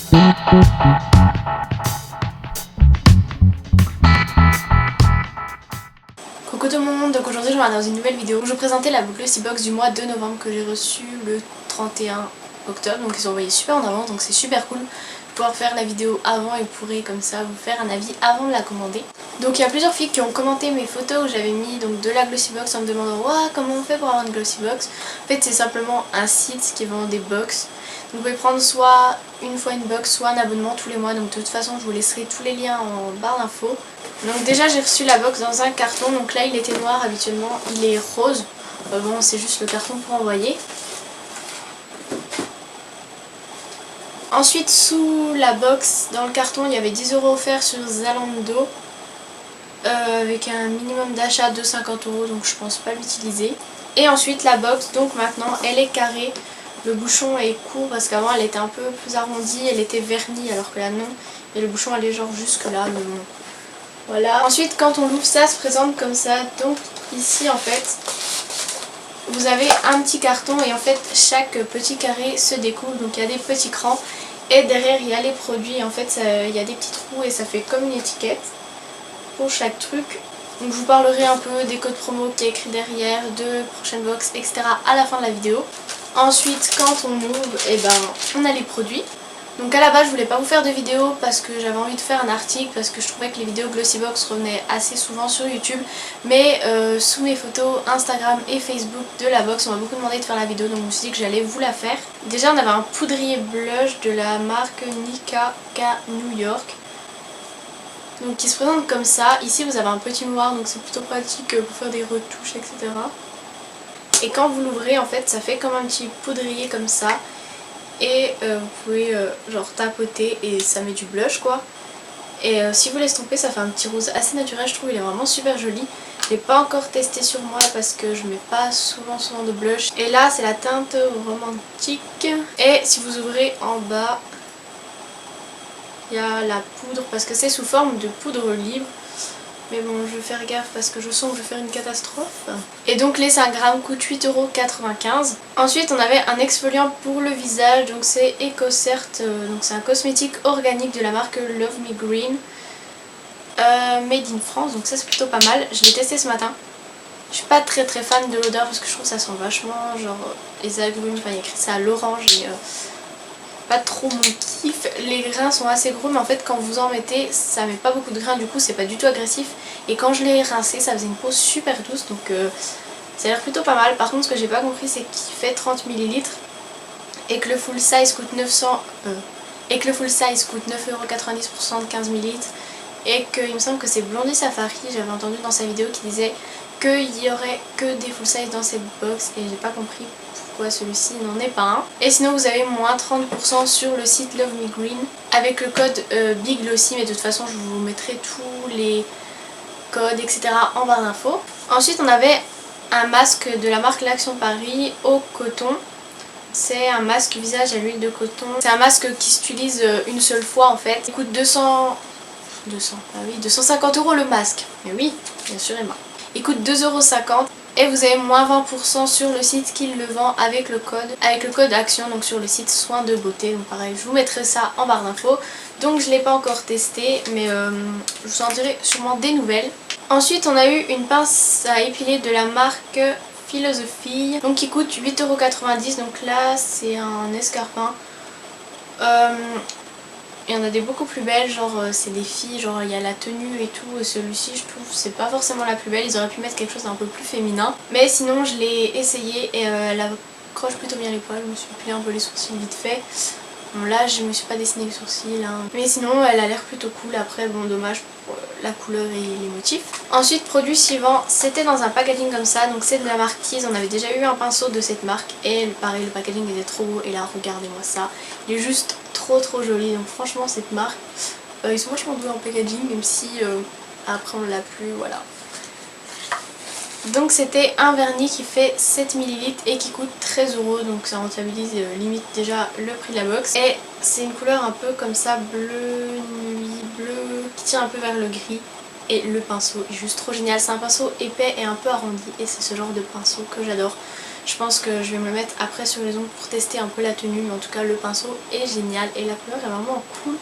Coucou tout le monde, donc aujourd'hui je vais dans une nouvelle vidéo où je vais présenter la Glossy Box du mois de novembre que j'ai reçue le 31 octobre. Donc ils ont envoyé super en avance, donc c'est super cool de pouvoir faire la vidéo avant et vous pourrez comme ça vous faire un avis avant de la commander. Donc il y a plusieurs filles qui ont commenté mes photos où j'avais mis donc de la Glossy Box en me demandant comment on fait pour avoir une Glossy Box. En fait c'est simplement un site qui vend des box. Donc vous pouvez prendre soit une fois une box, soit un abonnement tous les mois. Donc de toute façon je vous laisserai tous les liens en barre d'infos. Donc déjà j'ai reçu la box dans un carton, donc là il était noir, habituellement il est rose. Bon c'est juste le carton pour envoyer. Ensuite sous la box, dans le carton, il y avait 10 € offerts sur Zalando. Avec un minimum d'achat de 50 €, donc je pense pas l'utiliser. Et ensuite la box, donc maintenant elle est carrée. Le bouchon est court parce qu'avant elle était un peu plus arrondie, elle était vernie alors que là non. Et le bouchon elle est genre jusque là, mais bon. Voilà. Ensuite quand on l'ouvre ça se présente comme ça. Donc ici en fait vous avez un petit carton et en fait chaque petit carré se découle. Donc il y a des petits crans et derrière il y a les produits. Et en fait il y a des petits trous et ça fait comme une étiquette pour chaque truc. Donc je vous parlerai un peu des codes promo qui est écrit derrière, de prochaines box, etc. à la fin de la vidéo. Ensuite quand on ouvre, on a les produits. Donc à la base je voulais pas vous faire de vidéo parce que j'avais envie de faire un article, parce que je trouvais que les vidéos Glossy Box revenaient assez souvent sur YouTube. Mais sous mes photos Instagram et Facebook de la box on m'a beaucoup demandé de faire la vidéo, donc je me suis dit que j'allais vous la faire. Déjà on avait un poudrier blush de la marque Nika K New York. Donc qui se présente comme ça. Ici vous avez un petit miroir, donc c'est plutôt pratique pour faire des retouches, etc. Et quand vous l'ouvrez en fait ça fait comme un petit poudrier comme ça. Et vous pouvez genre tapoter et ça met du blush quoi. Et si vous l'estompez ça fait un petit rose assez naturel, je trouve il est vraiment super joli. Je l'ai pas encore testé sur moi parce que je mets pas souvent de blush. Et là c'est la teinte romantique. Et si vous ouvrez en bas il y a la poudre parce que c'est sous forme de poudre libre. Mais bon, je vais faire gaffe parce que je sens que je vais faire une catastrophe. Et donc les 5 grammes coûtent 8,95 €. Ensuite on avait un exfoliant pour le visage, donc c'est EcoCert, donc c'est un cosmétique organique de la marque Love Me Green. Made in France, donc ça c'est plutôt pas mal. Je l'ai testé ce matin. Je suis pas très fan de l'odeur parce que je trouve que ça sent vachement genre les agrumes, enfin il y a écrit ça à l'orange et pas trop mon kiff. Les grains sont assez gros mais en fait quand vous en mettez ça met pas beaucoup de grains, du coup c'est pas du tout agressif. Et quand je l'ai rincé ça faisait une peau super douce, donc ça a l'air plutôt pas mal. Par contre ce que j'ai pas compris c'est qu'il fait 30 ml et que le full size coûte 9,90 € pour 75 ml. Et qu'il me semble que c'est Blondie Safari, j'avais entendu dans sa vidéo qui disait qu'il y aurait que des full size dans cette box et j'ai pas compris pourquoi celui-ci n'en est pas un. Et sinon vous avez moins 30% sur le site Love Me Green avec le code Big Glossy, mais de toute façon je vous mettrai tous les codes etc. en barre d'infos. Ensuite on avait un masque de la marque L'Action Paris au coton. C'est un masque visage à l'huile de coton. C'est un masque qui s'utilise une seule fois en fait. Il coûte 250 € le masque. Mais oui, bien sûr Emma. Il coûte 2,50 € et vous avez moins 20% sur le site qui le vend avec le code action, donc sur le site Soins de Beauté. Donc pareil, je vous mettrai ça en barre d'infos. Donc je l'ai pas encore testé mais je vous en dirai sûrement des nouvelles. Ensuite on a eu une pince à épiler de la marque Philosophie, donc qui coûte 8,90 €. Donc là c'est un escarpin. Il y en a des beaucoup plus belles, genre c'est des filles, genre il y a la tenue et tout. Celui-ci je trouve c'est pas forcément la plus belle, ils auraient pu mettre quelque chose d'un peu plus féminin. Mais sinon je l'ai essayé et elle accroche plutôt bien les poils, je me suis plié un peu les sourcils vite fait. Bon là je me suis pas dessiné les sourcils hein. Mais sinon elle a l'air plutôt cool. Après bon dommage pour la couleur et les motifs. Ensuite produit suivant, c'était dans un packaging comme ça, donc c'est de la marque Tease. On avait déjà eu un pinceau de cette marque et pareil le packaging était trop beau. Et là regardez-moi ça, il est juste trop joli. Donc franchement cette marque, ils sont vachement doués en packaging, même si après on l'a plus, voilà. Donc c'était un vernis qui fait 7 ml et qui coûte 13 €, donc ça rentabilise limite déjà le prix de la box. Et c'est une couleur un peu comme ça, bleu nuit, bleu qui tire un peu vers le gris. Et le pinceau est juste trop génial, c'est un pinceau épais et un peu arrondi et c'est ce genre de pinceau que j'adore. Je pense que je vais me le mettre après sur les ongles pour tester un peu la tenue, mais en tout cas le pinceau est génial et la couleur est vraiment cool.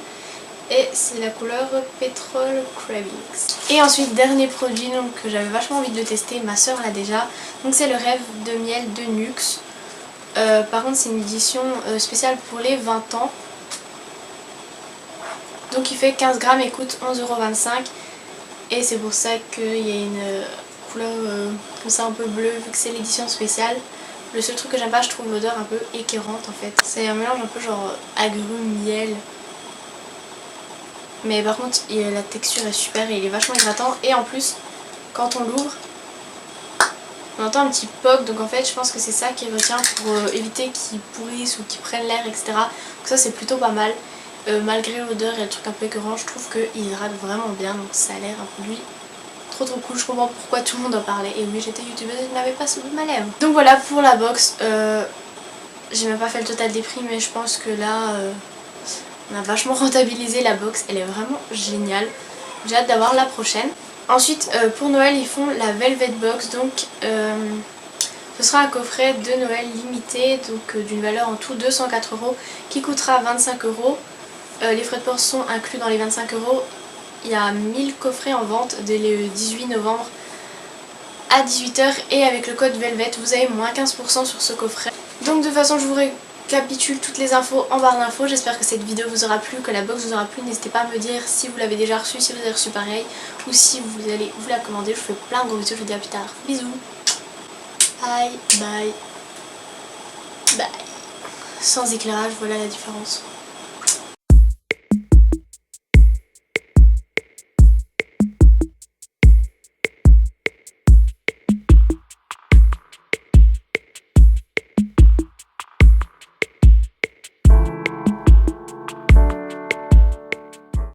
Et c'est la couleur Petrol Cravings. Et ensuite dernier produit donc, que j'avais vachement envie de le tester, ma soeur l'a déjà. Donc c'est le Rêve de miel de NYX. Par contre c'est une édition spéciale pour les 20 ans. Donc il fait 15 grammes et coûte 11,25 €. Et c'est pour ça qu'il y a une couleur comme ça un peu bleue vu que c'est l'édition spéciale. Le seul truc que j'aime pas, je trouve l'odeur un peu écœurante en fait. C'est un mélange un peu genre agrumes, miel. Mais par contre la texture est super et il est vachement hydratant. Et en plus quand on l'ouvre on entend un petit pop, donc en fait je pense que c'est ça qui retient pour éviter qu'il pourrisse ou qu'il prenne l'air, etc. Donc ça c'est plutôt pas mal. Malgré l'odeur et le truc un peu écœurant, je trouve qu'il hydrate vraiment bien, donc ça a l'air un produit trop cool. Je comprends pourquoi tout le monde en parlait. Et oui, j'étais youtubeuse et je n'avais pas ce bout de ma lèvre. Donc voilà pour la box. J'ai même pas fait le total des prix, mais je pense que là on a vachement rentabilisé la box. Elle est vraiment géniale. J'ai hâte d'avoir la prochaine. Ensuite pour Noël ils font la Velvet Box, donc ce sera un coffret de Noël limité, donc d'une valeur en tout 204 € qui coûtera 25 €. Les frais de port sont inclus dans les 25 €. Il y a 1000 coffrets en vente dès le 18 novembre à 18 h et avec le code Velvet vous avez moins 15% sur ce coffret. Donc de toute façon je vous récapitule toutes les infos en barre d'infos. J'espère que cette vidéo vous aura plu, que la box vous aura plu. N'hésitez pas à me dire si vous l'avez déjà reçue, si vous avez reçu pareil ou si vous allez vous la commander. Je vous fais plein de gros bisous, je vous dis à plus tard. Bisous. Bye bye bye. Sans éclairage, voilà la différence.